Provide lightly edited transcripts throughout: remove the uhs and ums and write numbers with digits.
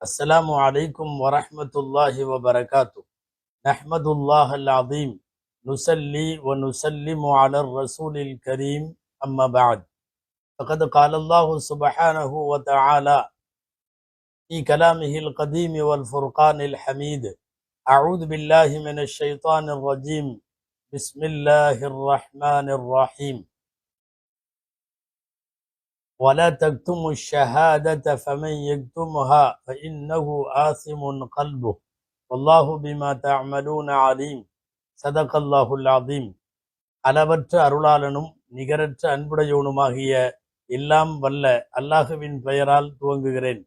السلام عليكم ورحمة الله وبركاته. نحمد الله العظيم نصلي ونسلم على الرسول الكريم أما بعد. فقد قال الله سبحانه وتعالى في كلامه القديم والفرقان الحميد: أعوذ بالله من الشيطان الرجيم. بسم الله الرحمن الرحيم. ولا تكتموا الشهادة فمن يكتمها فإنه آثم قلبه والله بما تعملون عليم. صدق الله العظيم. அளவற்ற அருளாளனும் நிகரற்ற அன்புடையவனுமாகிய எல்லாம் வல்ல அல்லாஹுவின் பெயரால் துவங்குகிறேன்.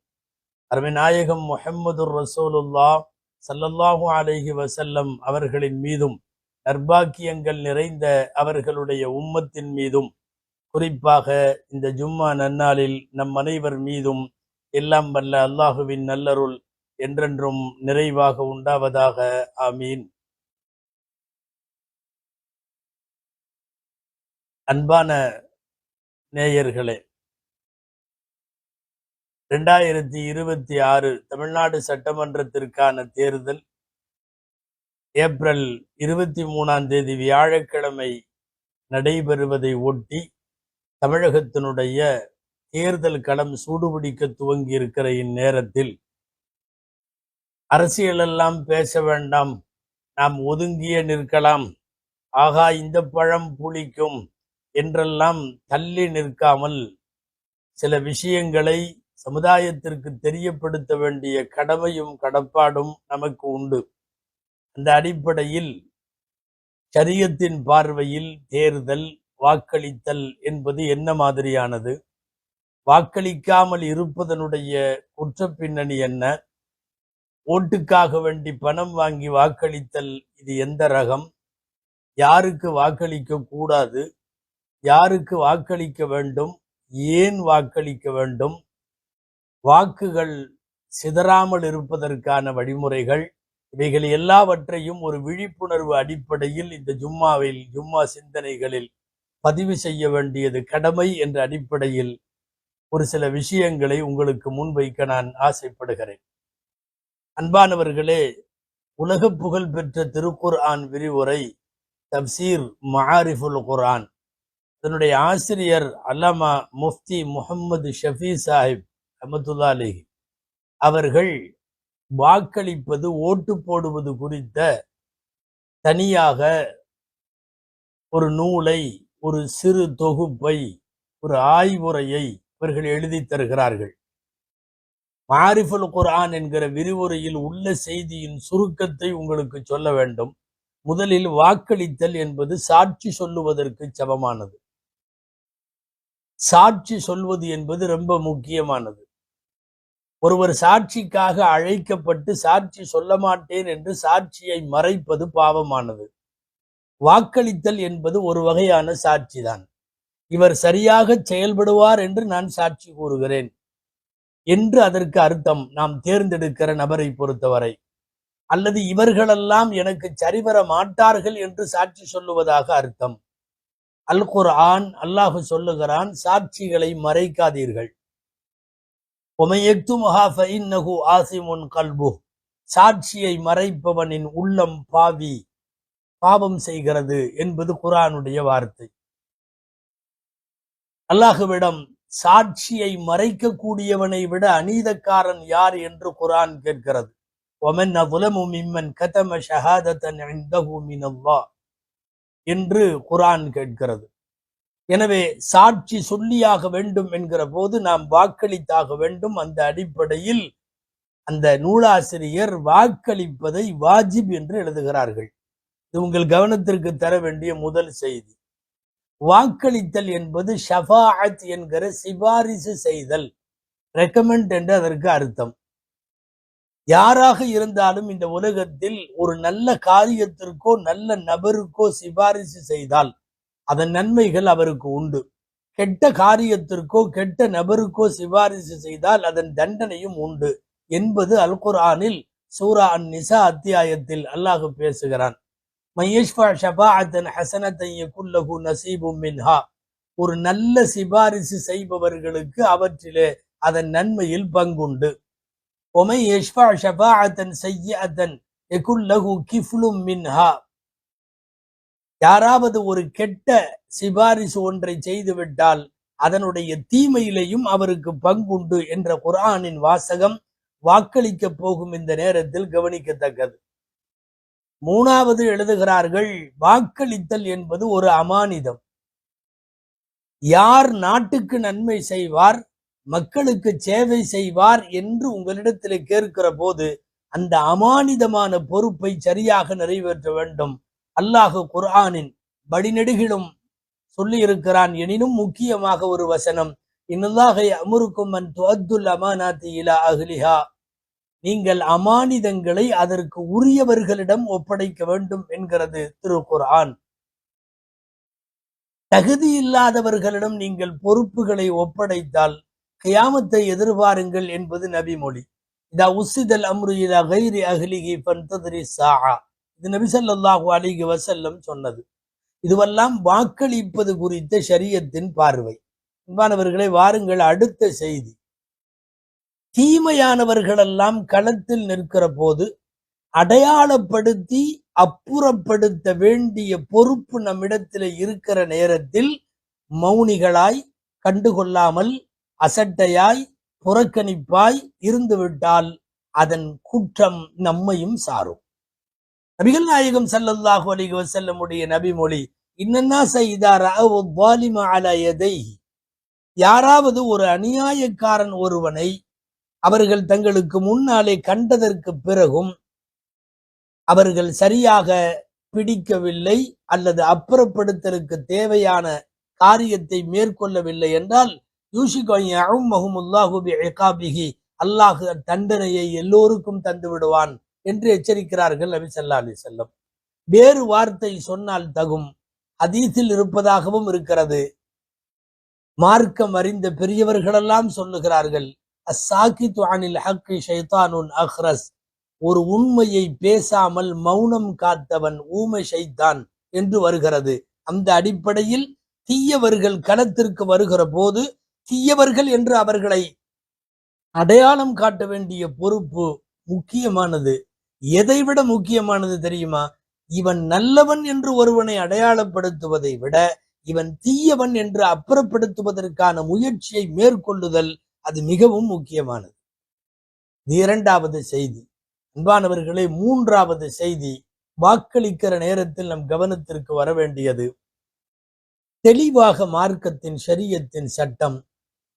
அருமைநாயகம் முஹம்மதுர் ரசூலுல்லாஹ் ஸல்லல்லாஹு அலைஹி வஸல்லம் அவர்களின் மீதும் நற்பாக்கியங்கள் நிறைந்த அவர்களுடைய உம்மத்தின் மீதும் குறிப்பாக இந்த ஜும்மா நன்னாளில் நம் அனைவர் மீதும் எல்லாம் வல்ல அல்லாஹுவின் நல்லருள் என்றென்றும் நிறைவாக உண்டாவதாக. ஆமீன். அன்பான நேயர்களே, 2026 தமிழ்நாடு சட்டமன்றத்திற்கான தேர்தல் ஏப்ரல் 23 வியாழக்கிழமை நடைபெறுவதை ஒட்டி தமிழகத்தினுடைய தேர்தல் களம் சூடுபிடிக்க துவங்கி இருக்கிற இந்நேரத்தில் அரசியலெல்லாம் பேச வேண்டாம், நாம் ஒதுங்கிய நிற்கலாம், ஆகா இந்த பழம் புளிக்கும் என்றெல்லாம் தள்ளி நிற்காமல் சில விஷயங்களை சமுதாயத்திற்கு தெரியப்படுத்த வேண்டிய கடமையும் கடப்பாடும் நமக்கு உண்டு. அந்த அடிப்படையில் ஷரியத்தின் பார்வையில் தேர்தல், வாக்களித்தல் என்பது என்ன மாதிரியானது, வாக்களிக்காமல் இருப்பதனுடைய குற்ற பின்னணி என்ன, ஓட்டுக்காக வேண்டி பணம் வாங்கி வாக்களித்தல் இது எந்த ரகம், யாருக்கு வாக்களிக்க கூடாது, யாருக்கு வாக்களிக்க வேண்டும், ஏன் வாக்களிக்க வேண்டும், வாக்குகள் சிதறாமல் இருப்பதற்கான வழிமுறைகள், இவைகள் எல்லாவற்றையும் ஒரு விழிப்புணர்வு அடிப்படையில் இந்த ஜும்மா சிந்தனைகளில் பதிவு செய்ய வேண்டியது கடமை என்ற அடிப்படையில் ஒரு சில விஷயங்களை உங்களுக்கு முன்வைக்க நான் ஆசைப்படுகிறேன். அன்பானவர்களே, உலக புகழ் பெற்ற திருக்குர்ஆன் விரிவுரை தப்சீர் மஆரிஃபுல் குர்ஆன், இதனுடைய ஆசிரியர் அல்லாமா முஃப்தி முஹம்மது ஷஃபி சாஹிப் ரஹ்மத்துல்லாஹி அலைஹி அவர்கள் வாக்களிப்பது, ஓட்டு போடுவது குறித்த தனியாக ஒரு நூலை, ஒரு சிறு தொகுப்பை, ஒரு ஆய்வுரையை இவர்கள் எழுதி தருகிறார்கள். மஆரிஃபுல் குர்ஆன் என்கிற விரிவுரையில் உள்ள செய்தியின் சுருக்கத்தை உங்களுக்கு சொல்ல வேண்டும். முதலில் வாக்களித்தல் என்பது சாட்சி சொல்லுவதற்கு சமமானது. சாட்சி சொல்வது என்பது ரொம்ப முக்கியமானது. ஒருவர் சாட்சிக்காக அழைக்கப்பட்டு சாட்சி சொல்ல மாட்டேன் என்று சாட்சியை மறைப்பது பாவமானது. வாக்களித்தல் என்பது ஒரு வகையான சாட்சி தான். இவர் சரியாக செயல்படுவார் என்று நான் சாட்சி கூறுகிறேன் என்று அதற்கு அர்த்தம், நாம் தேர்ந்தெடுக்கிற நபரை பொறுத்தவரை. அல்லது இவர்களெல்லாம் எனக்கு சரிவர மாட்டார்கள் என்று சாட்சி சொல்லுவதாக அர்த்தம். அல் குர்ஆன் அல்லாஹ் சொல்லுகிறான், சாட்சிகளை மறைக்காதீர்கள். சாட்சியை மறைப்பவனின் உள்ளம் பாவம் செய்கிறது என்பது குர்ஆனுடைய வார்த்தை. அல்லாஹ்விடம் சாட்சியை மறைக்க கூடியவனை விட அநீதக்காரன் யார் என்று குர்ஆன் கேட்கிறது. وَمَنْ أَظْلَمُ مِمَّنْ كَتَمَ شَهَادَةً عِنْدَهُ مِنَ اللَّهِ என்று குர்ஆன் கேட்கிறது. எனவே சாட்சி சொல்லியாக வேண்டும் என்கிற போது நாம் வாக்களித்தாக வேண்டும். அந்த அடிப்படையில் அந்த நூலாசிரியர் வாக்களிப்பதை வாஜிப் என்று எழுதுகிறார்கள். இது உங்கள் கவனத்திற்கு தர வேண்டிய முதல் செய்தி. வாக்களித்தல் என்பது ஷஃபாஅத் என்கிற சிபாரிசு செய்தல், ரெக்கமெண்ட் என்று அதற்கு அர்த்தம். யாராக இருந்தாலும் இந்த உலகத்தில் ஒரு நல்ல காரியத்திற்கோ நல்ல நபருக்கோ சிபாரிசு செய்தால் அதன் நன்மைகள் அவருக்கு உண்டு. கெட்ட காரியத்திற்கோ கெட்ட நபருக்கோ சிபாரிசு செய்தால் அதன் தண்டனையும் உண்டு என்பது அல் குர்ஆனில் சூரா அன்-நிசா அத்தியாயத்தில் அல்லாஹ் பேசுகிறான். மையஷ்ஃபா ஷஃபாஅத்தன் ஹஸனத்தன் யகுல் லஹு நஸீபும் மின்ஹா, ஒரு நல்ல சிபாரிசு செய்பவர்களுக்கு அவற்றிலே அதன் நன்மையில் பங்குண்டு. ومن يشفع شفاعة سيئة يكن له كفل منها. யாராவது ஒரு கெட்ட சிபாரிசு ஒன்றை செய்துவிட்டால் அதனுடைய தீமையிலேயும் அவருக்கு பங்குண்டு என்ற குர்ஆனின் வாசகம் வாக்களிக்க போகும் இந்த நேரத்தில் கவனிக்கத்தக்கது. மூணாவது எழுதுகிறார்கள், வாக்களித்தல் என்பது ஒரு அமானிதம். யார் நாட்டுக்கு நன்மை செய்வார், மக்களுக்கு சேவை செய்வார் என்று உங்களிடத்தில் கேட்கிற போது அந்த அமானிதமான பொறுப்பை சரியாக நிறைவேற்ற வேண்டும். அல்லாஹ் குர்ஆனின் படிநெடுகிலும் சொல்லி இருக்கிறான். எனினும் முக்கியமாக ஒரு வசனம், இன்னல்லாஹ யஅமுருக்கும் அன் துஅத்துல் அமானாத்தி இலா அஹ்லிஹா, நீங்கள் அமானிதங்களை அதற்கு உரியவர்களிடம் ஒப்படைக்க வேண்டும் என்கிறது திருக்குர்ஆன். தகுதி இல்லாதவர்களிடம் நீங்கள் பொறுப்புகளை ஒப்படைத்தால் கியாமத்தை எதிர்பாருங்கள் என்பது நபிமொழி. இதா உஸ்ஸிதல் அம்ரு இலா கைரி அஹ்லிஹி ஃபன்தத்ரி ஸாஅ, இது நபி ஸல்லல்லாஹு அலைஹி வஸல்லம் சொன்னது. இதுவெல்லாம் வாக்களிப்பது குறித்த ஷரியத்தின் பார்வை. அன்பானவர்களே, வாருங்கள் அடுத்த செய்தி. தீமையானவர்களெல்லாம் களத்தில் நிற்கிற போது அடையாளப்படுத்தி அப்புறப்படுத்த வேண்டிய பொறுப்பு நம்மிடத்தில் இருக்கிற நேரத்தில் மௌனிகளாய், கண்டுகொள்ளாமல், அசட்டையாய், புறக்கணிப்பாய் இருந்துவிட்டால் அதன் குற்றம் நம்மையும் சாரும். நபிகள் நாயகம் ஸல்லல்லாஹு அலைஹி வஸல்லமுடைய நபிமொழி, இன்னன்னாஸ இதா ரஅவ் ஸாலிம அலா யதைஹி, யாராவது ஒரு அநியாயக்காரன் ஒருவனை அவர்கள் தங்களுக்கு முன்னாலே கண்டதற்கு பிறகும் அவர்கள் சரியாக பிடிக்கவில்லை அல்லது அப்புறப்படுத்தலுக்கு தேவையான காரியத்தை மேற்கொள்ளவில்லை என்றால் யூஷிகு அன் யஉம்மஹுமுல்லாஹு பிஇகாபிஹி, அல்லாஹ் தண்டனையை எல்லோருக்கும் தந்து விடுவான் என்று எச்சரிக்கிறார்கள் நபி ஸல்லல்லாஹு அலைஹி வஸல்லம். வேறு வார்த்தை சொன்னால் தகும், ஹதீஸில் இருப்பதாகவும் இருக்கிறது. மார்க்கம் அறிந்த பெரியவர்களெல்லாம் சொல்லுகிறார்கள், அஸ்ஸாகிது அனில் ஹக்கி ஷைத்தானுன் அஹ்ரஸ், ஒரு உண்மையை பேசாமல் மௌனம் காத்தவன் ஊமை ஷைத்தான் என்று வருகிறது. அந்த அடிப்படையில் தீயவர்கள் களத்திற்கு வருகிற போது தீயவர்கள் என்று அவர்களை அடையாளம் காட்ட வேண்டிய பொறுப்பு முக்கியமானது. எதைவிட முக்கியமானது தெரியுமா? இவன் நல்லவன் என்று ஒருவனை அடையாளப்படுத்துவதை விட இவன் தீயவன் என்று அப்புறப்படுத்துவதற்கான முயற்சியை மேற்கொள்ளுதல் அது மிகவும் முக்கியமானது. இரண்டாவது செய்தி. அன்பானவர்களே, மூன்றாவது செய்தி வாக்களிக்கிற நேரத்தில் நம் கவனத்திற்கு வர வேண்டியது, தெளிவாக மார்க்கத்தின் ஷரியத்தின் சட்டம்,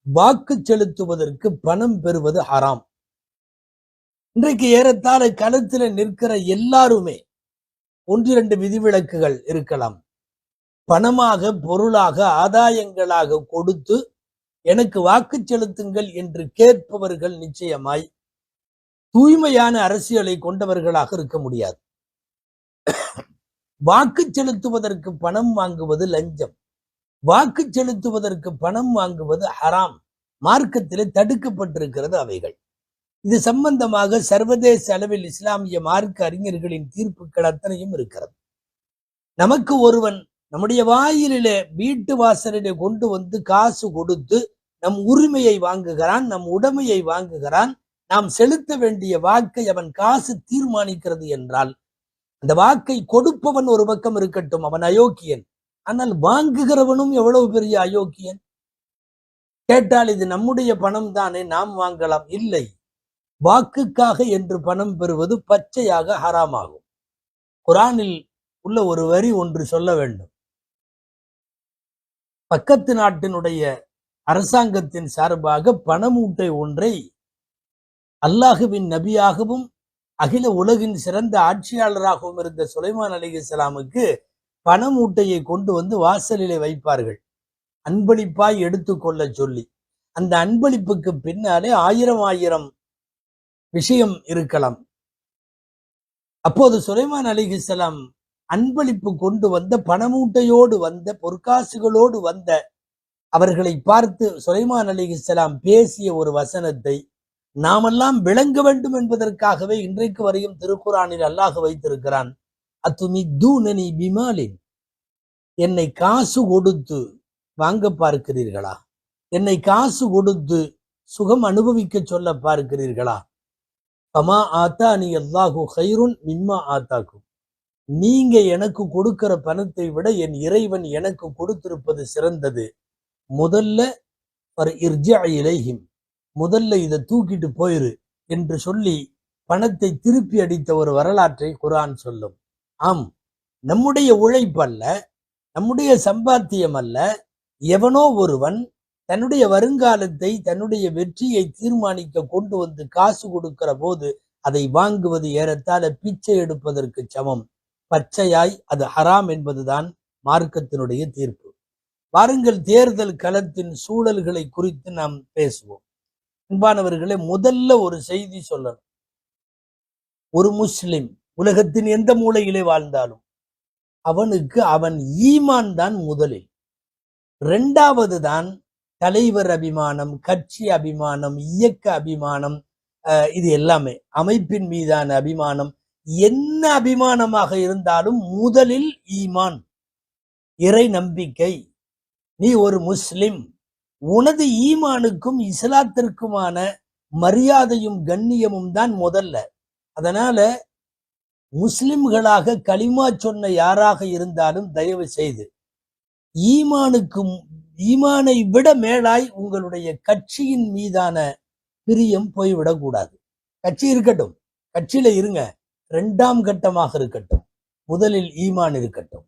வாக்கு செலுத்துவதற்கு பணம் பெறுவது ஹராம். இன்றைக்கு ஏறத்தாழ களத்தில் நிற்கிற எல்லாருமே ஒன்று இரண்டு விதிவிலக்குகள் இருக்கலாம். பணமாக, பொருளாக, ஆதாயங்களாக கொடுத்து எனக்கு வாக்கு செலுத்துங்கள் என்று கேட்பவர்கள் நிச்சயமாய் தூய்மையான அரசியலை கொண்டவர்களாக இருக்க முடியாது. வாக்கு செலுத்துவதற்கு பணம் வாங்குவது லஞ்சம். வாக்கு செலுத்துவதற்கு பணம் வாங்குவது ஹராம். மார்க்கத்திலே தடுக்கப்பட்டிருக்கிறது அவைகள். இது சம்பந்தமாக சர்வதேச அளவில் இஸ்லாமிய மார்க்க அறிஞர்களின் தீர்ப்புகள் அத்தனையும் இருக்கிறது. நமக்கு ஒருவன் நம்முடைய வாயிலே, வீட்டு வாசலிலே கொண்டு வந்து காசு கொடுத்து நம் உரிமையை வாங்குகிறான், நம் உடைமையை வாங்குகிறான். நாம் செலுத்த வேண்டிய வாக்கை அவன் காசு தீர்மானிக்கிறது என்றால் அந்த வாக்கை கொடுப்பவன் ஒரு பக்கம் இருக்கட்டும், அவன் அயோக்கியன். ஆனால் வாங்குகிறவனும் எவ்வளவு பெரிய அயோக்கியன். கேட்டால் இது நம்முடைய பணம் தானே, நாம் வாங்கலாம். இல்லை, வாக்குக்காக என்று பணம் பெறுவது பச்சையாக ஹராமாகும். குர்ஆனில் உள்ள ஒரு வரி ஒன்று சொல்ல வேண்டும். பக்கத்து நாட்டினுடைய அரசாங்கத்தின் சார்பாக பணமூட்டை ஒன்றை அல்லாஹுவின் நபியாகவும் அகில உலகின் சிறந்த ஆட்சியாளராகவும் இருந்த சுலைமான் அலைஹிஸ்ஸலாமுக்கு பணமூட்டையை கொண்டு வந்து வாசலிலே வைப்பார்கள், அன்பளிப்பாய் எடுத்துக்கொள்ள சொல்லி. அந்த அன்பளிப்புக்கு பின்னாலே ஆயிரம் விஷயம் இருக்கலாம். அப்போது சுலைமான் அலைஹிஸ்ஸலாம் அன்பளிப்பு கொண்டு வந்த பணமூட்டையோடு வந்த, பொற்காசுகளோடு வந்த அவர்களை பார்த்து சுலைமான் அலைஹிஸ்ஸலாம் பேசிய ஒரு வசனத்தை நாமெல்லாம் விளங்க வேண்டும் என்பதற்காகவே இன்றைக்கு வரையும் திருக்குர்ஆனில் அல்லாஹ் வைத்திருக்கிறான். அத்துமித்தூனனி பிமாலின், என்னை காசு கொடுத்து வாங்க பார்க்கிறீர்களா? என்னை காசு கொடுத்து சுகம் அனுபவிக்க சொல்ல பார்க்கிறீர்களா? ஃபமா ஆத்தானி அல்லாஹு கைருன் மிம்மா ஆத்தாக்கும், நீங்க எனக்கு கொடுக்கிற பணத்தை விட என் இறைவன் எனக்கு கொடுத்திருப்பது சிறந்தது. முதல்ல இலைஹிம், முதல்ல இதை தூக்கிட்டு போயிரு என்று சொல்லி பணத்தை திருப்பி அடித்த ஒரு வரலாற்றை குர்ஆன் சொல்லும். ஆம், நம்முடைய உழைப்பல்ல, நம்முடைய சம்பாத்தியம் அல்ல, எவனோ ஒருவன் தன்னுடைய வருங்காலத்தை, தன்னுடைய வெற்றியை தீர்மானிக்க கொண்டு வந்து காசு கொடுக்கிற போது அதை வாங்குவது ஏறத்தாழ பிச்சை எடுப்பதற்கு சமம். பச்சையாய் அது ஹராம் என்பதுதான் மார்க்கத்தினுடைய தீர்ப்பு. வாருங்கள், தேர்தல் களத்தின் சூழல்களை குறித்து நாம் பேசுவோம். அன்பானவர்களே, முதல்ல ஒரு செய்தி சொல்லணும். ஒரு முஸ்லிம் உலகத்தின் எந்த மூலையிலே வாழ்ந்தாலும் அவனுக்கு அவன் ஈமான் தான் முதலில். இரண்டாவது தான் தலைவர் அபிமானம், கட்சி அபிமானம், இயக்க அபிமானம், இது எல்லாமே அமைப்பின் மீதான அபிமானம். என்ன அபிமானமாக இருந்தாலும் முதலில் ஈமான், இறை நம்பிக்கை. நீ ஒரு முஸ்லிம், உனது ஈமானுக்கும் இஸ்லாத்திற்குமான மரியாதையும் கண்ணியமும் தான் முதல்ல. அதனால முஸ்லிம்களாக களிமா சொன்ன யாராக இருந்தாலும் தயவு செய்து ஈமானை விட மேலாய் உங்களுடைய கட்சியின் மீதான பிரியம் போய்விடக்கூடாது. கட்சி இருக்கட்டும், கட்சியில இருங்க, இரண்டாம் கட்டமாக இருக்கட்டும், முதலில் ஈமான் இருக்கட்டும்.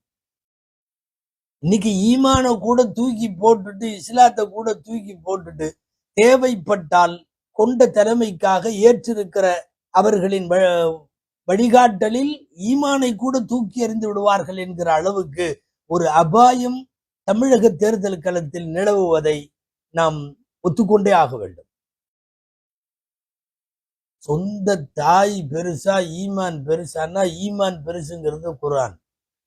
இன்னைக்கு ஈமான கூட தூக்கி போட்டுட்டு, இஸ்லாத்தை கூட தூக்கி போட்டுட்டு, தேவைப்பட்டால் கொண்ட தலைமைக்காக ஏற்றிருக்கிற அவர்களின் வழிகாட்டலில் ஈமானை கூட தூக்கி எறிந்து விடுவார்கள் என்கிற அளவுக்கு ஒரு அபாயம் தமிழக தேர்தல் களத்தில் நிலவுவதை நாம் ஒத்துக்கொண்டே ஆக வேண்டும். சொந்த தாய் பெருசா ஈமான் பெருசானா, ஈமான் பெருசுங்கிறது குர்ஆன்.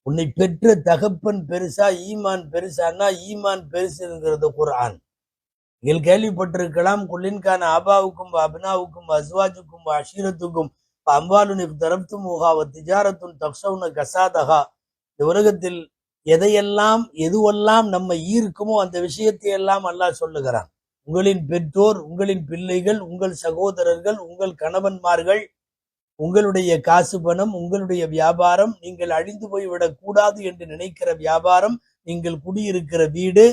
உன்னை பெற்ற தகப்பன் பெருசா ஈமான் பெருசானா, ஈமான் பெருசுங்கிறது குர்ஆன். நீங்கள் கேள்விப்பட்டிருக்கலாம், குல்லின்கான ஆபாவுக்கும் அபினாவுக்கும் அஸ்வாஜுக்கும் அஷீரத்துக்கும் அம்பாலுனி தரப்தும் திஜாரத்துன் தக்ஷவுன கசாதகா. இந்த உலகத்தில் எதுவெல்லாம் நம்ம ஈர்க்குமோ அந்த விஷயத்தை எல்லாம் அல்லாஹ் சொல்லுகிறான். உங்களின் பெற்றோர், உங்களின் பிள்ளைகள், உங்கள் சகோதரர்கள், உங்கள் கணவன்மார்கள், உங்களுடைய காசு பணம், உங்களுடைய வியாபாரம், நீங்கள் அழிந்து போய்விடக் கூடாது என்று நினைக்கிற வியாபாரம், நீங்கள் குடியிருக்கிற வீடு,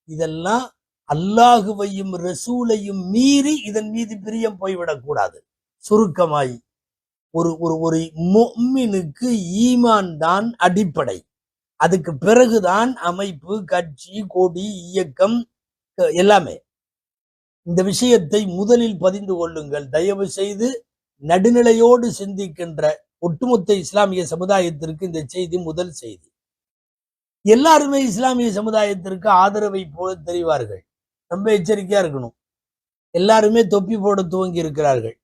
இதெல்லாம் அல்லாஹுவையும் ரசூலையும் மீறி இதன் மீது பிரியம் போய்விடக் கூடாது. சுருக்கமாய் ஒரு முஃமினுக்கு ஈமான் தான் அடிப்படை. அதுக்கு பிறகுதான் அமைப்பு, கட்சி, கொடி, இயக்கம் எல்லாமே. இந்த விஷயத்தை முதலில் பதிந்து கொள்ளுங்கள். தயவு செய்து நடுநிலையோடு சிந்திக்கின்ற ஒட்டுமொத்த இஸ்லாமிய சமுதாயத்திற்கு இந்த செய்தி முதல் செய்தி. எல்லாருமே இஸ்லாமிய சமுதாயத்திற்கு ஆதரவை போல தெரிவார்கள். ரொம்ப எச்சரிக்கையா இருக்கணும். எல்லாருமே தொப்பி போட துவங்கி இருக்கிறார்கள்,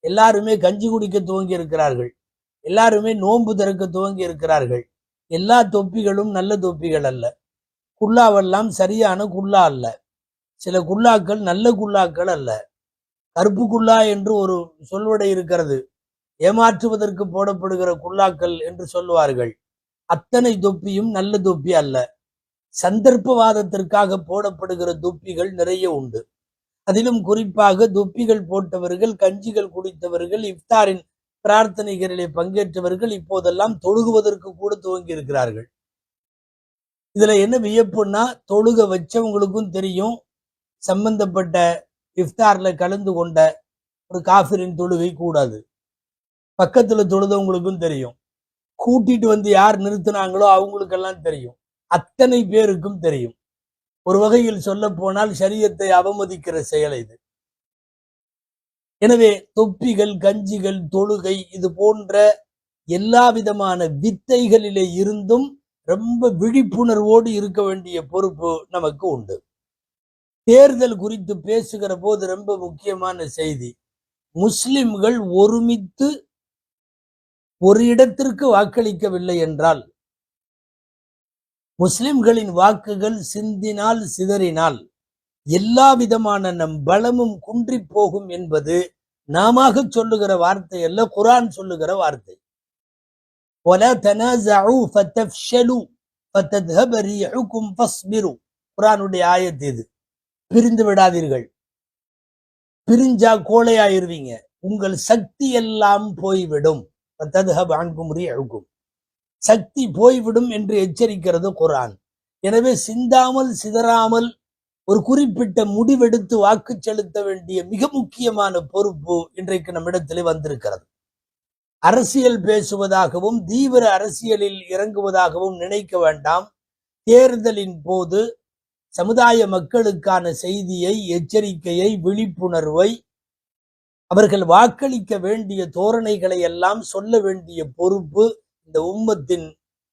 எல்லாருமே கஞ்சி குடிக்க துவங்கி இருக்கிறார்கள், எல்லாருமே நோன்பு திறக்க துவங்கி இருக்கிறார்கள். எல்லா தொப்பிகளும் நல்ல தொப்பிகள் அல்ல. குல்லாவெல்லாம் சரியான குல்லா அல்ல. சில குல்லாக்கள் நல்ல குல்லாக்கள் அல்ல. கருப்பு குல்லா என்று ஒரு சொல்வடை இருக்கிறது. ஏமாற்றுவதற்கு போடப்படுகிற குல்லாக்கள் என்று சொல்லுவார்கள். அத்தனை தொப்பியும் நல்ல தொப்பி அல்ல. சந்தர்ப்பவாதத்திற்காக போடப்படுகிற தொப்பிகள் நிறைய உண்டு. அதிலும் குறிப்பாக தொப்பிகள் போட்டவர்கள், கஞ்சிகள் குடித்தவர்கள், இஃப்தாரின் பிரார்த்தனைகளிலே பங்கேற்றவர்கள் இப்போதெல்லாம் தொழுகுவதற்கு கூட துவங்கி இருக்கிறார்கள். இதுல என்ன வியப்புன்னா, தொழுக வச்சவங்களுக்கும் தெரியும் சம்பந்தப்பட்ட இஃப்தார்ல கலந்து கொண்ட ஒரு காஃபிரின் தொழுகை கூடாது. பக்கத்துல தொழுதவங்களுக்கும் தெரியும். கூட்டிட்டு வந்து யார் நிறுத்தினாங்களோ அவங்களுக்கெல்லாம் தெரியும். அத்தனை பேருக்கும் தெரியும். ஒரு வகையில் சொல்ல போனால் ஷரியத்தை அவமதிக்கிற செயல் இது. எனவே தொப்பிகள், கஞ்சிகள், தொழுகை, இது போன்ற எல்லா விதமான வித்தைகளிலே இருந்தும் ரொம்ப விழிப்புணர்வோடு இருக்க வேண்டிய பொறுப்பு நமக்கு உண்டு. தேர்தல் குறித்து பேசுகிற போது ரொம்ப முக்கியமான செய்தி, முஸ்லிம்கள் ஒருமித்து ஒரு இடத்திற்கு வாக்களிக்கவில்லை என்றால், முஸ்லிம்களின் வாக்குகள் சிந்தினால் சிதறினால் எல்லா விதமான நம் பலமும் குன்றி போகும் என்பது நாம சொல்லுகிற வார்த்தை அல்ல, குர்ஆன் சொல்லுகிற வார்த்தை. وَلَا تَنَازَعُوا فَتَفْشَلُوا فَتَذْهَبَ رِيحُكُمْ فَاصْبِرُوا. குர்ஆனுடைய ஆயத்து இது. பிரிந்து விடாதீர்கள், பிரிஞ்சா கோழையாயிருவீங்க. உங்கள் சக்தி எல்லாம் போய்விடும், சக்தி போய்விடும் என்று எச்சரிக்கிறது குர்ஆன். எனவே சிந்தாமல் சிதறாமல் ஒரு குறிப்பிட்ட முடிவெடுத்து வாக்கு செலுத்த வேண்டிய மிக முக்கியமான பொறுப்பு இன்றைக்கு நம்மிடத்திலே வந்திருக்கிறது. அரசியல் பேசுவதாகவும் தீவிர அரசியலில் இறங்குவதாகவும் நினைக்க வேண்டாம். தேர்தலின் போது சமுதாய மக்களுக்கான செய்தியை, எச்சரிக்கையை, விழிப்புணர்வை, அவர்கள் வாக்களிக்க வேண்டிய தோரணைகளை எல்லாம் சொல்ல வேண்டிய பொறுப்பு இந்த உம்மத்தின்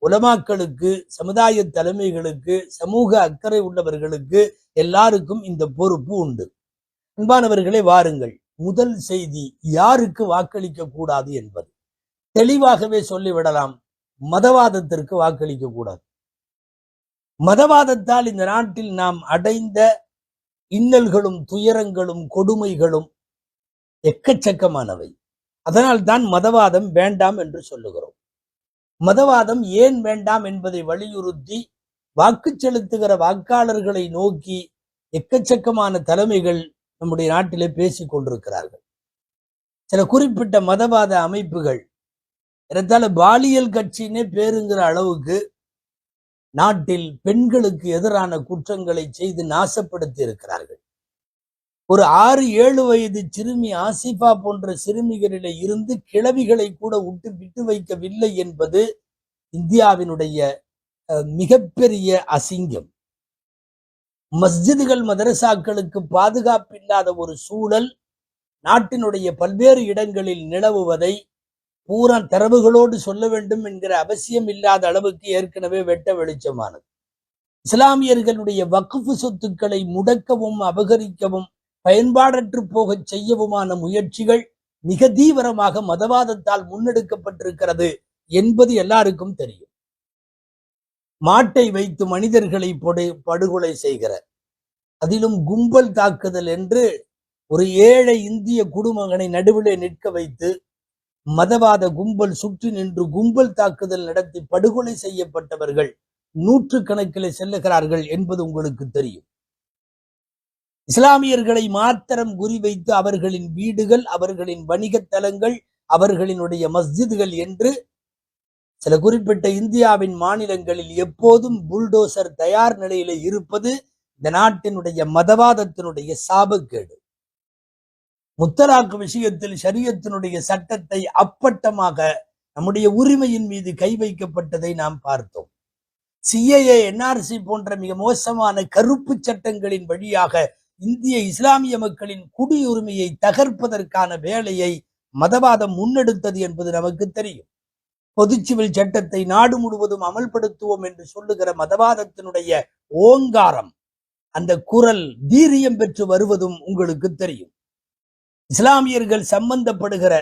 உலமாக்களுக்கு, சமுதாய தலைமைகளுக்கு, சமூக அக்கறை உள்ளவர்களுக்கு எல்லாருக்கும் இந்த பொறுப்பு உண்டு. அன்பானவர்களே, வாருங்கள். முதல் செய்தி, யாருக்கு வாக்களிக்க கூடாது என்பது தெளிவாகவே சொல்லிவிடலாம். மதவாதத்திற்கு வாக்களிக்க கூடாது. மதவாதத்தால் இந்த நாட்டில் நாம் அடைந்த இன்னல்களும் துயரங்களும் கொடுமைகளும் எக்கச்சக்கமானவை. அதனால் தான் மதவாதம் வேண்டாம் என்று சொல்லுகிறோம். மதவாதம் ஏன் வேண்டாம் என்பதை வலியுறுத்தி வாக்கு செலுத்துகிற வாக்காளர்களை நோக்கி எக்கச்சக்கமான தலைமைகள் நம்முடைய நாட்டிலே பேசிக் கொண்டிருக்கிறார்கள். சில குறிப்பிட்ட மதவாத அமைப்புகள் ஏறத்தாழ பாலியல் கட்சியினே பேருங்கிற அளவுக்கு நாட்டில் பெண்களுக்கு எதிரான குற்றங்களை செய்து நாசப்படுத்தி இருக்கிறார்கள். ஒரு 6-7 வயது சிறுமி ஆசிஃபா போன்ற சிறுமிகளிலே இருந்து கிழவிகளை கூட விட்டு வைக்கவில்லை என்பது இந்தியாவினுடைய மிகப்பெரிய அசிங்கம். மஸ்ஜிதுகள், மதரசாக்களுக்கு பாதுகாப்பில்லாத ஒரு சூழல் நாட்டினுடைய பல்வேறு இடங்களில் நிலவுவதை பூரா தரவுகளோடு சொல்ல வேண்டும் என்கிற அவசியம் இல்லாத அளவுக்கு ஏற்கனவே வெட்ட வெளிச்சமானது. இஸ்லாமியர்களுடைய வக்ஃப் சொத்துக்களை முடக்கவும், அபகரிக்கவும், பயன்பாடற்று போக செய்யவுமான முயற்சிகள் மிக தீவிரமாக மதவாதத்தால் முன்னெடுக்கப்பட்டிருக்கிறது என்பது எல்லாருக்கும் தெரியும். மாட்டை வைத்து மனிதர்களை படுகொலை செய்கிற, அதிலும் கும்பல் தாக்குதல் என்று ஒரு ஏழை இந்திய குடிமகனை நடுவிலே நிற்க வைத்து மதவாத கும்பல் சுற்றி நின்று கும்பல் தாக்குதல் நடத்தி படுகொலை செய்யப்பட்டவர்கள் நூற்றுக்கணக்கில் செல்லுகிறார்கள் என்பது உங்களுக்கு தெரியும். இஸ்லாமியர்களை மாத்திரம் குறிவைத்து அவர்களின் வீடுகள், அவர்களின் வணிக தலங்கள், அவர்களினுடைய மஸ்ஜிதுகள் என்று சில குறிப்பிட்ட இந்தியாவின் மாநிலங்களில் எப்போதும் புல்டோசர் தயார் நிலையில இருப்பது இந்த நாட்டினுடைய மதவாதத்தினுடைய சாபக்கேடு. முத்தலாக் விஷயத்தில் ஷரியத்தினுடைய சட்டத்தை அப்பட்டமாக நம்முடைய உரிமையின் மீது கை வைக்கப்பட்டதை நாம் பார்த்தோம். சிஏஏ, என்ஆர்சி போன்ற மிக மோசமான கருப்பு சட்டங்களின் வழியாக இந்திய இஸ்லாமிய மக்களின் குடியுரிமையை தகர்ப்பதற்கான வேலையை மதவாதம் முன்னெடுத்தது என்பது நமக்கு தெரியும். பொது சிவில் சட்டத்தை நாடு முழுவதும் அமல்படுத்துவோம் என்று சொல்லுகிற மதவாதத்தினுடைய ஓங்காரம், அந்த குரல் வீரியம் பெற்று வருவதும் உங்களுக்கு தெரியும். இஸ்லாமியர்கள் சம்பந்தப்படுகிற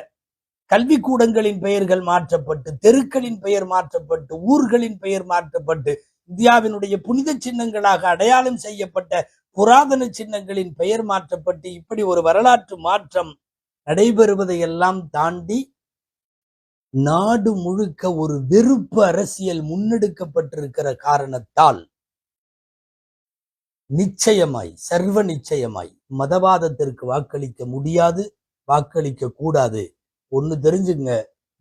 கல்விக்கூடங்களின் பெயர்கள் மாற்றப்பட்டு, தெருக்களின் பெயர் மாற்றப்பட்டு, ஊர்களின் பெயர் மாற்றப்பட்டு, இந்தியாவினுடைய புனித சின்னங்களாக அடையாளம் செய்யப்பட்ட புராதன சின்னங்களின் பெயர் மாற்றப்பட்டு, இப்படி ஒரு வரலாற்று மாற்றம் நடைபெறுவதையெல்லாம் தாண்டி நாடு முழுக்க ஒரு வெறுப்பு அரசியல் முன்னெடுக்கப்பட்டிருக்கிற காரணத்தால் நிச்சயமாய், சர்வ நிச்சயமாய் மதவாதத்திற்கு வாக்களிக்க முடியாது, வாக்களிக்க கூடாது. ஒண்ணு தெரிஞ்சுங்க,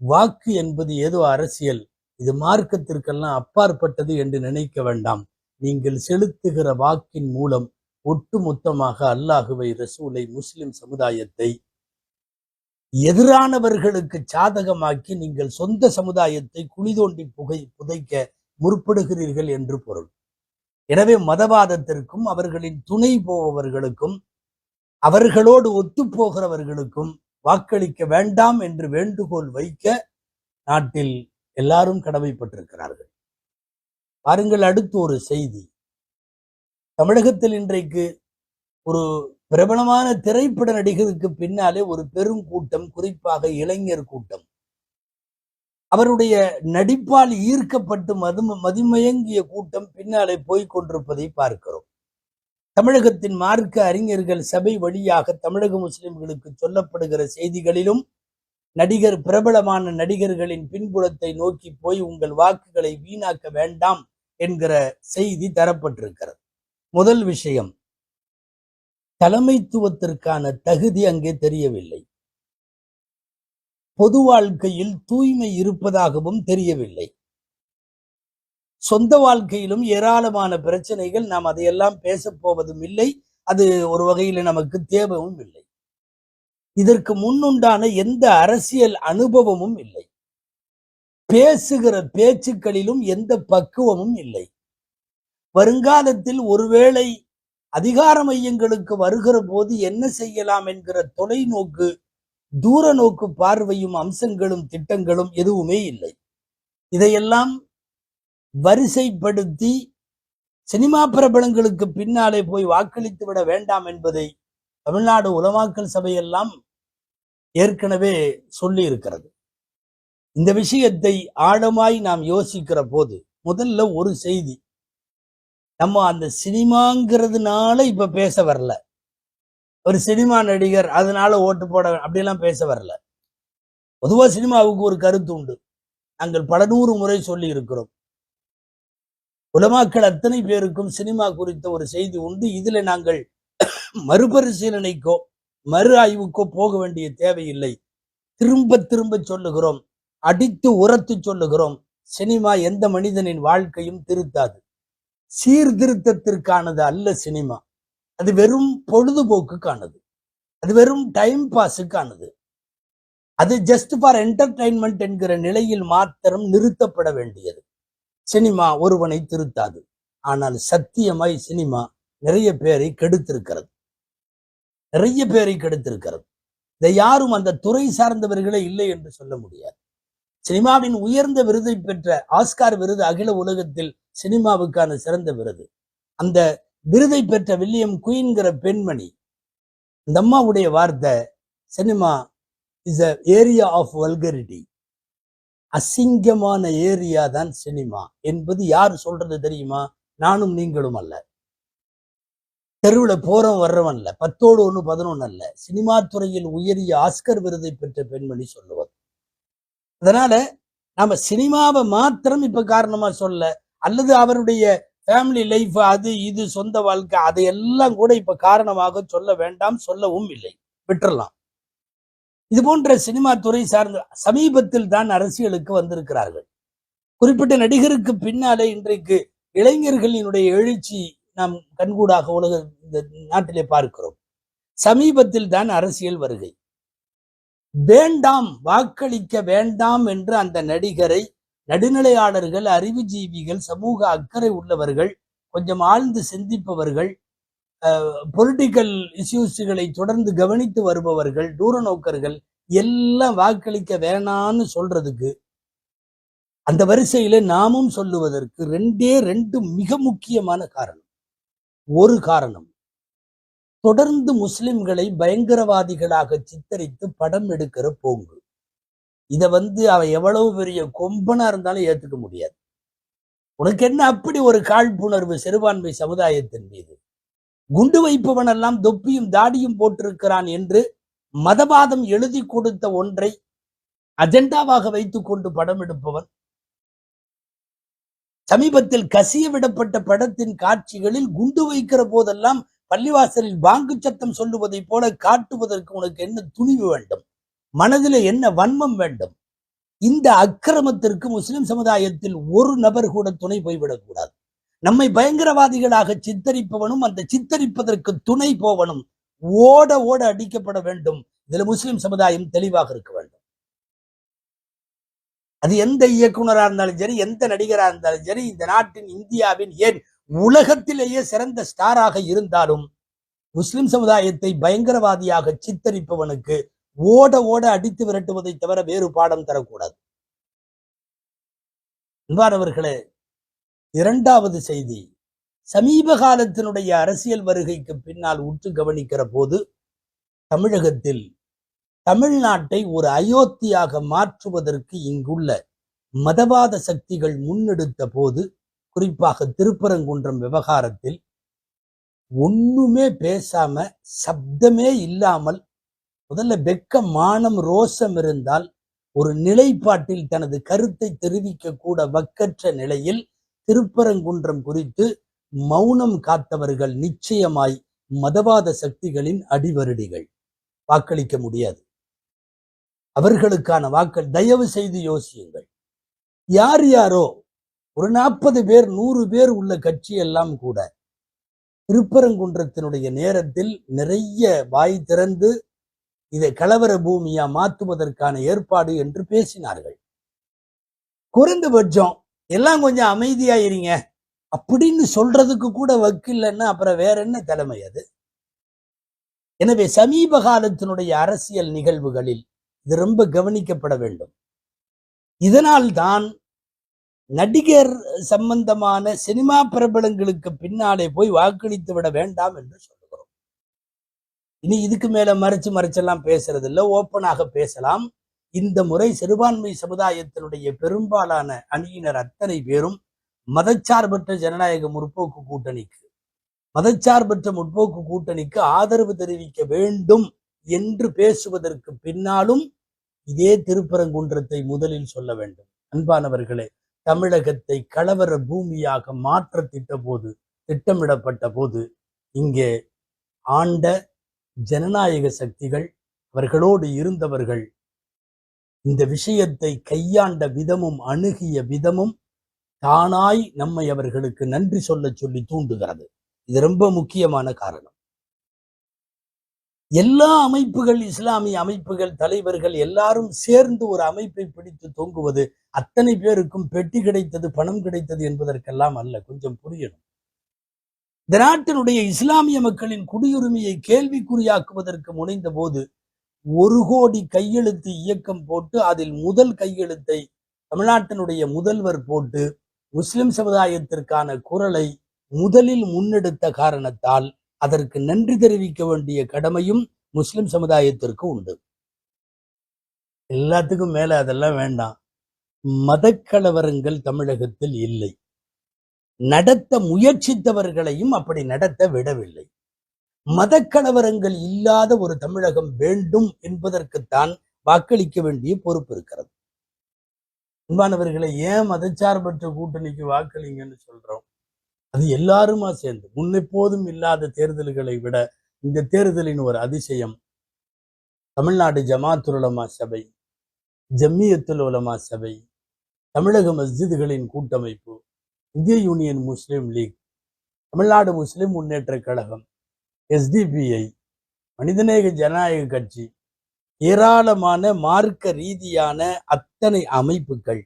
வாக்கு என்பது ஏதோ அரசியல், இது மார்க்கத்திற்கெல்லாம் அப்பாற்பட்டது என்று நினைக்க வேண்டாம். நீங்கள் செலுத்துகிற வாக்கின் மூலம் ஒட்டுமொத்தமாக அல்லாஹுவை, ரசூலை, முஸ்லிம் சமுதாயத்தை எதிரானவர்களுக்கு சாதகமாக்கி நீங்கள் சொந்த சமுதாயத்தை குழி தோண்டி புதைக்க முற்படுகிறீர்கள் என்று பொருள். எனவே மதவாதத்திற்கும், அவர்களின் துணை போபவர்களுக்கும், அவர்களோடு ஒத்துப்போகிறவர்களுக்கும் வாக்களிக்க வேண்டாம் என்று வேண்டுகோள் வைக்க நாட்டில் எல்லாரும் கடமைப்பட்டிருக்கிறார்கள். பாருங்கள், அடுத்து ஒரு செய்தி. தமிழகத்தில் இன்றைக்கு ஒரு பிரபலமான திரைப்பட நடிகருக்கு பின்னாலே ஒரு பெரும் கூட்டம், குறிப்பாக இளைஞர் கூட்டம், அவருடைய நடிப்பால் ஈர்க்கப்பட்டு மதிமயங்கிய கூட்டம் பின்னாலே போய்கொண்டிருப்பதை பார்க்கிறோம். தமிழகத்தின் மார்க்க அறிஞர்கள் சபை வழியாக தமிழக முஸ்லிம்களுக்கு சொல்லப்படுகிற செய்திகளிலும் பிரபலமான நடிகர்களின் பின்புலத்தை நோக்கி போய் உங்கள் வாக்குகளை வீணாக்க வேண்டாம் என்கிற செய்தி தரப்பட்டிருக்கிறது. முதல் விஷயம், தலைமைத்துவத்திற்கான தகுதி அங்கே தெரியவில்லை. பொது வாழ்க்கையில் தூய்மை இருப்பதாகவும் தெரியவில்லை. சொந்த வாழ்க்கையிலும் ஏராளமான பிரச்சனைகள். நாம் அதையெல்லாம் பேசப் போவதும் இல்லை. அது ஒரு வகையில நமக்கு தேவையும் இல்லை. இதற்கு முன்னுண்டான எந்த அரசியல் அனுபவமும் இல்லை. பேசுகிற பேச்சுக்களிலும் எந்த பக்குவமும் இல்லை. வருங்காலத்தில் ஒருவேளை அதிகார மையங்களுக்கு வருகிற போது என்ன செய்யலாம் என்கிற தொலைநோக்கு, தூர நோக்கு பார்வையும் அம்சங்களும் திட்டங்களும் எதுவுமே இல்லை. இதையெல்லாம் வரிசைப்படுத்தி சினிமா பிரபலங்களுக்கு பின்னாலே போய் வாக்களித்து விட வேண்டாம் என்பதை தமிழ்நாடு உலமாக்கல் சபையெல்லாம் ஏற்கனவே சொல்லி இருக்கிறது. இந்த விஷயத்தை ஆழமாய் நாம் யோசிக்கிற போது முதல்ல ஒரு செய்தி, நம்ம அந்த சினிமாங்கிறதுனால இப்ப பேச வரல. ஒரு சினிமா நடிகர் அதனால ஓட்டு போட அப்படியெல்லாம் பேச வரல. பொதுவா சினிமாவுக்கு ஒரு கருத்து உண்டு. நாங்கள் பல 100 முறை சொல்லி இருக்கிறோம். உலமாக்கள் அத்தனை பேருக்கும் சினிமா குறித்த ஒரு செய்தி உண்டு. இதுல நாங்கள் மறுபரிசீலனைக்கோ மறு ஆய்வுக்கோ போக வேண்டிய தேவையில்லை. திரும்ப திரும்ப சொல்லுகிறோம், அடித்து உரத்து சொல்லுகிறோம், சினிமா எந்த மனிதனின் வாழ்க்கையும் திருத்தாது. சீர்திருத்தத்திற்கானது அல்ல சினிமா. அது வெறும் பொழுதுபோக்குக்கானது. அது வெறும் டைம் பாஸுக்கானது. அது ஜஸ்ட் ஃபார் என்டர்டைன்மெண்ட் என்கிற நிலையில் மாத்திரம் நிறுத்தப்பட வேண்டியது. சினிமா ஒருவனை திருத்தாது. ஆனால் சத்தியமாய் சினிமா நிறைய பேரை கெடுத்திருக்கிறது. நிறைய பேரை கெடுத்திருக்கிறது. இதை யாரும் அந்த துறை சார்ந்தவர்களே இல்லை என்று சொல்ல முடியாது. சினிமாவின் உயர்ந்த விருதை பெற்ற ஆஸ்கார் விருது அகில உலகத்தில் சினிமாவுக்கான சிறந்த விருது. அந்த விருதை பெற்ற வில்லியம் குயின்கிற பெண்மணி, இந்த அம்மாவுடைய வார்த்தை, cinema is a area of vulgarity. அசிங்கமான ஏரியா தான் சினிமா என்பது யார் சொல்றது தெரியுமா? நானும் நீங்களும் அல்ல. தெருவில் போறோம் வர்றவன் அல்ல. 10ஓடு 1 11 அல்ல. சினிமா துறையில் உயரிய ஆஸ்கர் விருதை பெற்ற பெண்மணி சொல்லுவது. அதனால நாம சினிமாவை மாத்திரம் இப்ப காரணமா சொல்ல, அல்லது அவருடைய ஃபேமிலி லைஃப், அது இது சொந்த வாழ்க்கை, அதையெல்லாம் கூட இப்ப காரணமாக சொல்ல வேண்டாம், சொல்லவும் இல்லை, விட்டுறலாம். இது போன்ற சினிமா துறை சார்ந்த சமீபத்தில் தான் அரசியலுக்கு வந்திருக்கிறார்கள். குறிப்பிட்ட நடிகருக்கு பின்னாலே இன்றைக்கு இளைஞர்களினுடைய எழுச்சி நாம் கண்கூடாக இந்த நாட்டிலே பார்க்கிறோம். சமீபத்தில் தான் அரசியல் வருகை. வேண்டாம், வாக்களிக்க வேண்டாம் என்று அந்த நடிகரை நடுநிலையாளர்கள், அறிவுஜீவிகள், சமூக அக்கறை உள்ளவர்கள், கொஞ்சம் ஆழ்ந்து சிந்திப்பவர்கள், பொலிட்டிக்கல் இஷ்யூஸ்களை தொடர்ந்து கவனித்து வருபவர்கள், தூர நோக்கர்கள் எல்லாம் வாக்களிக்க வேணான்னு சொல்றதுக்கு, அந்த வரிசையில நாமும் சொல்லுவதற்கு 2 மிக முக்கியமான காரணம். ஒரு காரணம், தொடர்ந்து முஸ்லிம்களை பயங்கரவாதிகளாக சித்தரித்து படம் எடுக்கிற போங்கு. இத அவ எவ்வளவு பெரிய கொம்பனா இருந்தாலும் ஏத்துக்க முடியாது. உனக்கு என்ன அப்படி ஒரு காழ்ப்புணர்வு சிறுபான்மை சமுதாயத்தின் மீது? குண்டு வைப்பவன் எல்லாம் தொப்பியும் தாடியும் போட்டிருக்கிறான் என்று மதவாதம் எழுதி கொடுத்த ஒன்றை அஜெண்டாவாக வைத்துக் கொண்டு படம் எடுப்பவன். சமீபத்தில் கசிய விடப்பட்ட படத்தின் காட்சிகளில் குண்டு வைக்கிற போதெல்லாம் பள்ளிவாசலில் பாங்கு சத்தம் சொல்லுவதை போல காட்டுவதற்கு உனக்கு என்ன துணிவு வேண்டும்? மனதில் என்ன வன்மம் வேண்டும்? இந்த அக்கிரமத்திற்கு முஸ்லிம் சமுதாயத்தில் ஒரு நபர் கூட துணை போய்விடக்கூடாது. நம்மை பயங்கரவாதிகளாக சித்தரிப்பவனும் அந்த சித்தரிப்பதற்கு துணை போவனும் ஓட ஓட அடிக்கப்பட வேண்டும். இதுல முஸ்லிம் சமுதாயம் தெளிவாக இருக்க வேண்டும். அது எந்த இயக்குனரா இருந்தாலும் சரி, எந்த நடிகரா இருந்தாலும் சரி, இந்த நாட்டின், இந்தியாவின், ஏன் உலகத்திலேயே சிறந்த ஸ்டாராக இருந்தாலும் முஸ்லிம் சமுதாயத்தை பயங்கரவாதியாக சித்தரிப்பவனுக்கு ஓட ஓட அடித்து விரட்டுவதை தவிர வேறு பாடம் தரக்கூடாது. அன்பானவர்களே, 2வது செய்தி, சமீப காலத்தினுடைய அரசியல் வருகைக்கு பின்னால் உற்று கவனிக்கிற போது தமிழகத்தில் தமிழ்நாட்டை ஒரு அயோத்தியாக மாற்றுவதற்கு இங்குள்ள மதவாத சக்திகள் முன்னெடுத்த போது, குறிப்பாக திருப்பரங்குன்றம் விவகாரத்தில் ஒண்ணுமே பேசாம, சப்தமே இல்லாமல், முதல்ல வெக்க, மானம், ரோசம் இருந்தால் ஒரு நிலைப்பாட்டில் தனது கருத்தை தெரிவிக்க கூட வக்கற்ற நிலையில் திருப்பரங்குன்றம் குறித்து மௌனம் காத்தவர்கள் நிச்சயமாய் மதவாத சக்திகளின் அடிவருடிகள். வாக்களிக்க முடியாது. அவர்களுக்கான வாக்கள் தயவு செய்து யோசியுங்கள். யார் யாரோ ஒரு 40 பேர் 100 பேர் உள்ள கட்சி எல்லாம் கூட திருப்பரங்குன்றத்தினுடைய நேரத்தில் நிறைய வாய் திறந்து இதை கலவர பூமியா மாற்றுவதற்கான ஏற்பாடு என்று பேசினார்கள். குறைந்தபட்சம் எல்லாம் கொஞ்சம் அமைதியாயிருங்க அப்படின்னு சொல்றதுக்கு கூட வக்கில்லைன்னா அப்புறம் வேற என்ன தலைமை அது? எனவே சமீப காலத்தினுடைய அரசியல் நிகழ்வுகளில் இது ரொம்ப கவனிக்கப்பட வேண்டும். இதனால் தான் நடிகர் சம்பந்தமான சினிமா பிரபலங்களுக்கு பின்னாலே போய் வாக்களித்து விட வேண்டாம் என்று சொல்லுகிறோம். இனி இதுக்கு மேல மறைச்செல்லாம் பேசுறது இல்லை, ஓப்பனாக பேசலாம். இந்த முறை சிறுபான்மை சமுதாயத்தினுடைய பெரும்பாலான அணியினர் அத்தனை பேரும் மதச்சார்பற்ற ஜனநாயக முற்போக்கு கூட்டணிக்கு ஆதரவு தெரிவிக்க வேண்டும் என்று பேசுவதற்கு பின்னாலும் இதே திருப்பரங்குன்றத்தை முதலில் சொல்ல வேண்டும். அன்பானவர்களே, தமிழகத்தை கலவர பூமியாக மாற்ற திட்டமிடப்பட்ட போது இங்கே ஆண்ட ஜனநாயக சக்திகள், அவர்களோடு இருந்தவர்கள் இந்த விஷயத்தை கையாண்ட விதமும் அணுகிய விதமும் தானாய் நம்மை அவர்களுக்கு நன்றி சொல்லி தூண்டுகிறது. இது ரொம்ப முக்கியமான காரணம். எல்லா அமைப்புகள், இஸ்லாமிய அமைப்புகள், தலைவர்கள் எல்லாரும் சேர்ந்து ஒரு அமைப்பை பிடித்து தொங்குவது அத்தனை பேருக்கும் பெட்டி கிடைத்தது, பணம் கிடைத்தது என்பதற்கெல்லாம் அல்ல. கொஞ்சம் புரியணும். இந்த நாட்டினுடைய இஸ்லாமிய மக்களின் குடியுரிமையை கேள்விக்குறியாக்குவதற்கு முனைந்த போது 1 கோடி கையெழுத்து இயக்கம் போட்டு அதில் முதல் கையெழுத்தை தமிழ்நாட்டினுடைய முதல்வர் போட்டு முஸ்லிம் சமுதாயத்திற்கான குரலை முதலில் முன்னெடுத்த காரணத்தால் அதற்கு நன்றி தெரிவிக்க வேண்டிய கடமையும் முஸ்லிம் சமுதாயத்திற்கு உண்டு. எல்லாத்துக்கும் மேல அதெல்லாம் வேண்டாம். மதக்கலவரங்கள் தமிழகத்தில் இல்லை. நடத்த முயற்சித்தவர்களையும் அப்படி நடத்த விடவில்லை. மதக்கலவரங்கள் இல்லாத ஒரு தமிழகம் வேண்டும் என்பதற்குத்தான் வாக்களிக்க வேண்டிய பொறுப்பு இருக்கிறது. அன்பானவர்களை, ஏன் மதச்சார்பற்ற கூட்டணிக்கு வாக்களிங்கன்னு சொல்றோம்? அது எல்லாருமா சேர்ந்து முன்னெப்போதும் இல்லாத தேர்தல்களை விட இந்த தேர்தலின் ஒரு அதிசயம். தமிழ்நாடு ஜமாத்துல் உலமா சபை, ஜம்மியத்துல் உலமா சபை, தமிழக மஸ்ஜிதுகளின் கூட்டமைப்பு, இந்திய யூனியன் முஸ்லிம் லீக், தமிழ்நாடு முஸ்லிம் முன்னேற்ற கழகம், SDPI, மனிதநேய ஜனநாயக கட்சி, ஏராளமான மார்க்க ரீதியான அத்தனை அமைப்புகள்,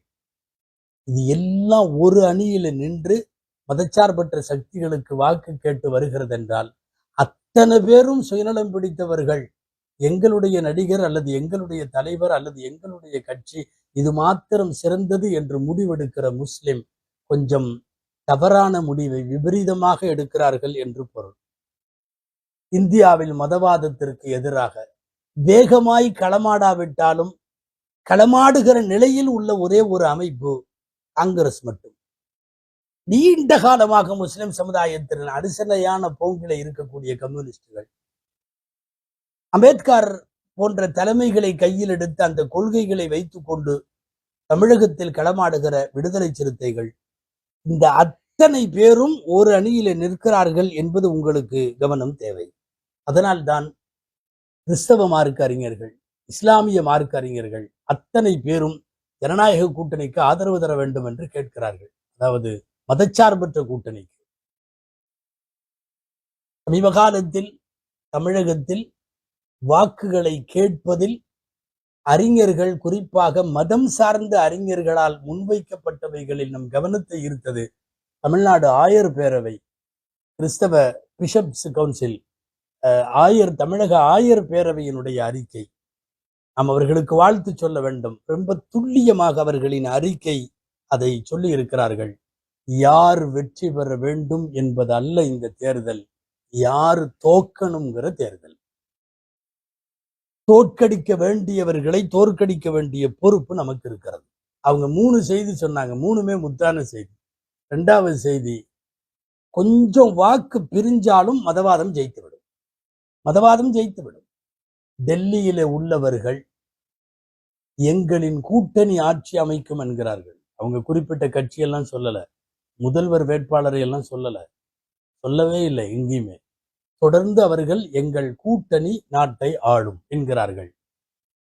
இது எல்லாம் ஒரு அணியில நின்று மதச்சார்பற்ற சக்திகளுக்கு வாக்கு கேட்டு வருகிறது என்றால் அத்தனை பேரும் சுயநலம் பிடித்தவர்கள். எங்களுடைய நடிகர் அல்லது எங்களுடைய தலைவர் அல்லது எங்களுடைய கட்சி இது மாத்திரம் சிறந்தது என்று முடிவெடுக்கிற முஸ்லிம் கொஞ்சம் தவறான முடிவை விபரீதமாக எடுக்கிறார்கள் என்று பொருள். இந்தியாவில் மதவாதத்திற்கு எதிராக வேகமாய் களமாடாவிட்டாலும் களமாடுகிற நிலையில் உள்ள ஒரே ஒரு அமைப்பு காங்கிரஸ் மட்டும். நீண்ட காலமாக முஸ்லிம் சமுதாயத்தின் அடிசலையான போங்கில இருக்கக்கூடிய கம்யூனிஸ்டுகள், அம்பேத்கர் போன்ற தலைமைகளை கையில் எடுத்து அந்த கொள்கைகளை வைத்துக் கொண்டு தமிழகத்தில் களமாடுகிற விடுதலை சிறுத்தைகள், இந்த அத்தனை பேரும் ஒரு அணியில நிற்கிறார்கள் என்பது உங்களுக்கு கவனம் தேவை. அதனால்தான் கிறிஸ்தவ மார்க்க அறிஞர்கள், இஸ்லாமிய மார்க்க அறிஞர்கள் அத்தனை பேரும் ஜனநாயக கூட்டணிக்கு ஆதரவு தர வேண்டும் என்று கேட்கிறார்கள். அதாவது மதச்சார்பற்ற கூட்டணிக்கு. சமீப காலத்தில் தமிழகத்தில் வாக்குகளை கேட்பதில் அறிஞர்கள், குறிப்பாக மதம் சார்ந்த அறிஞர்களால் முன்வைக்கப்பட்டவைகளில் நம் கவனத்தை ஈர்த்தது தமிழ்நாடு ஆயர் பேரவை, கிறிஸ்தவ பிஷப்ஸ் கவுன்சில், தமிழக ஆயர் பேரவையினுடைய அறிக்கை. நாம் அவர்களுக்கு வாழ்த்து சொல்ல வேண்டும். ரொம்ப துல்லியமாக அவர்களின் அறிக்கை அதை சொல்லி இருக்கிறார்கள். யார் வெற்றி பெற வேண்டும் என்பது அல்ல இந்த தேர்தல், யார் தோக்கணுங்கிற தேர்தல். தோற்கடிக்க வேண்டியவர்களை தோற்கடிக்க வேண்டிய பொறுப்பு நமக்கு இருக்கிறது. அவங்க 3 செய்தி சொன்னாங்க, 3மே முத்தான செய்தி. 2வது செய்தி, கொஞ்சம் வாக்கு பிரிஞ்சாலும் மதவாதம் ஜெயித்துவிடும். டெல்லியிலே உள்ளவர்கள் எங்களின் கூட்டணி ஆட்சி அமைக்கும் என்கிறார்கள். அவங்க குறிப்பிட்ட கட்சியெல்லாம் சொல்லல, முதல்வர் வேட்பாளரை எல்லாம் சொல்லவே இல்லை. எங்கேயுமே தொடர்ந்து அவர்கள் எங்கள் கூட்டணி நாட்டை ஆளும் என்கிறார்கள்.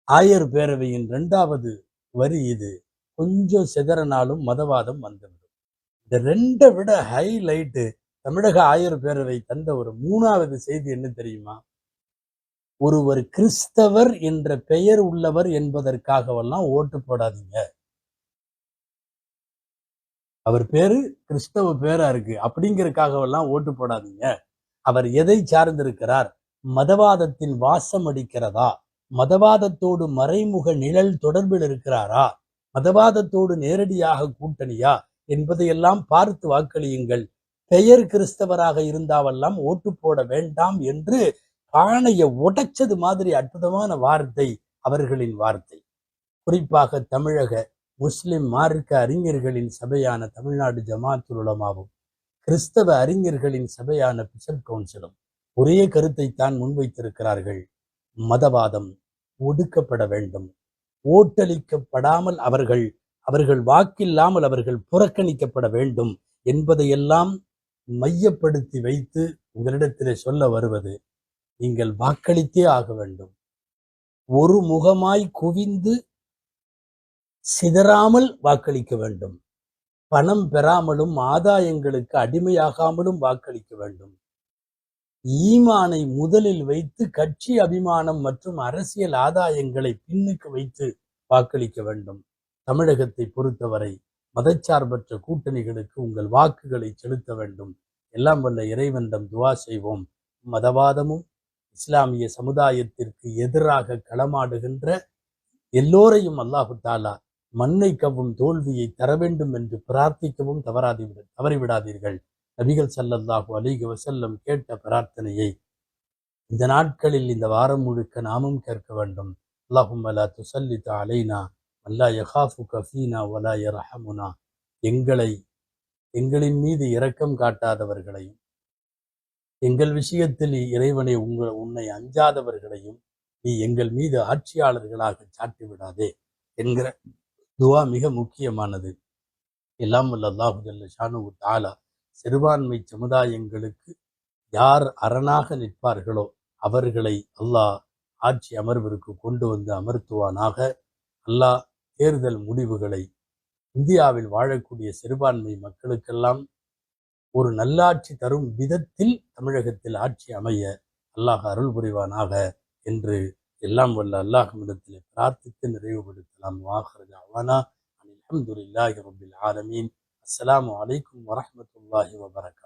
ஆயர் பேரவையின் 2வது வரி இது. கொஞ்சம் சிதறனாலும் மதவாதம் வந்துவிடும். இந்த 2 விட ஹைலைட்டு தமிழக ஆயர் பேரவை தந்த ஒரு 3வது செய்தி என்ன தெரியுமா? ஒருவர் கிறிஸ்தவர் என்ற பெயர் உள்ளவர் என்பதற்காகவெல்லாம் ஓட்டு போடாதீங்க. அவர் பேரு கிறிஸ்தவ பேரா இருக்கு அப்படிங்கிறதுக்காகவெல்லாம் ஓட்டு போடாதீங்க. அவர் எதை சார்ந்திருக்கிறார்? மதவாதத்தின் வாசம் அடிக்கிறதா? மதவாதத்தோடு மறைமுக நிழல் தொடர்பில் இருக்கிறாரா? மதவாதத்தோடு நேரடியாக கூட்டணியா என்பதையெல்லாம் பார்த்து வாக்களியுங்கள். பெயர் கிறிஸ்தவராக இருந்தாவெல்லாம் ஓட்டு போட வேண்டாம் என்று பானைய உடைச்சது மாதிரி அற்புதமான வார்த்தை அவர்களின் வார்த்தை. குறிப்பாக தமிழக முஸ்லிம் மார்க்க அறிஞர்களின் சபையான தமிழ்நாடு ஜமாத்துல் உலமாவும் கிறிஸ்தவ அறிஞர்களின் சபையான பிஷப் கவுன்சிலும் ஒரே கருத்தை தான் முன்வைத்திருக்கிறார்கள். மதவாதம் ஒடுக்கப்பட வேண்டும். ஓட்டளிக்கப்படாமல் அவர்கள் வாக்கில்லாமல் அவர்கள் புறக்கணிக்கப்பட வேண்டும் என்பதையெல்லாம் மையப்படுத்தி வைத்து உங்களிடத்திலே சொல்ல வருவது, நீங்கள் வாக்களித்தே ஆக வேண்டும். ஒரு முகமாய் குவிந்து சிதறாமல் வாக்களிக்க வேண்டும். பணம் பெறாமலும் ஆதாயங்களுக்கு அடிமையாகாமலும் வாக்களிக்க வேண்டும். ஈமானை முதலில் வைத்து கட்சி அபிமானம் மற்றும் அரசியல் ஆதாயங்களை பின்னுக்கு வைத்து வாக்களிக்க வேண்டும். தமிழகத்தை பொறுத்தவரை மதச்சார்பற்ற கூட்டணிகளுக்கு உங்கள் வாக்குகளை செலுத்த வேண்டும். எல்லாம் வல்ல இறைவனிடம் துவா செய்வோம். மதவாதமும் இஸ்லாமிய சமுதாயத்திற்கு எதிராக களமாடுகின்ற எல்லோரையும் அல்லாஹு தாலா மண்ணை கவ்வும் தோல்வியை தர வேண்டும் என்று பிரார்த்திக்கவும் தவறிவிடாதீர்கள். நபிகள் ஸல்லல்லாஹு அலைஹி வஸல்லம் கேட்ட பிரார்த்தனையை இந்த நாட்களில் இந்த வாரம் முழுக்க நாமும் கேட்க வேண்டும். அல்லாஹும்ம லா துஸல்லித் அலைனா வல்லா யகாஃபுக ஃபீனா வலா யர்ஹமுனா. எங்களின் மீது இரக்கம் காட்டாதவர்களையும் எங்கள் விஷயத்தில் இறைவனை உன்னை அஞ்சாதவர்களையும் நீ எங்கள் மீது ஆட்சியாளர்களாக சாட்டிவிடாதே என்கிற துவா மிக முக்கியமானது. எல்லாம் வல்ல அல்லாஹு ஜல்ல ஷானுஹு தஆலா சிறுபான்மை சமுதாயங்களுக்கு யார் அரணாக நிற்பார்களோ அவர்களை அல்லாஹ் ஆட்சி அமர்விற்கு கொண்டு வந்து அமர்த்துவானாக. அல்லாஹ் தேர்தல் முடிவுகளை இந்தியாவில் வாழக்கூடிய சிறுபான்மை மக்களுக்கெல்லாம் ஒரு நல்லாட்சி தரும் விதத்தில் தமிழகத்தில் ஆட்சி அமைய அல்லாஹ் அருள் புரிவானாக என்று எல்லாம் வல்ல அல்லாஹ்விடத்தில் பிரார்த்தித்து நிறைவுபடுத்தலாம். வாஹிரு தஅவானா அல்ஹம்துலில்லாஹி ரப்பில் ஆலமீன். அஸ்ஸலாமு அலைக்கும் வரஹ்மத்துல்லாஹி வபரகாத்துஹு.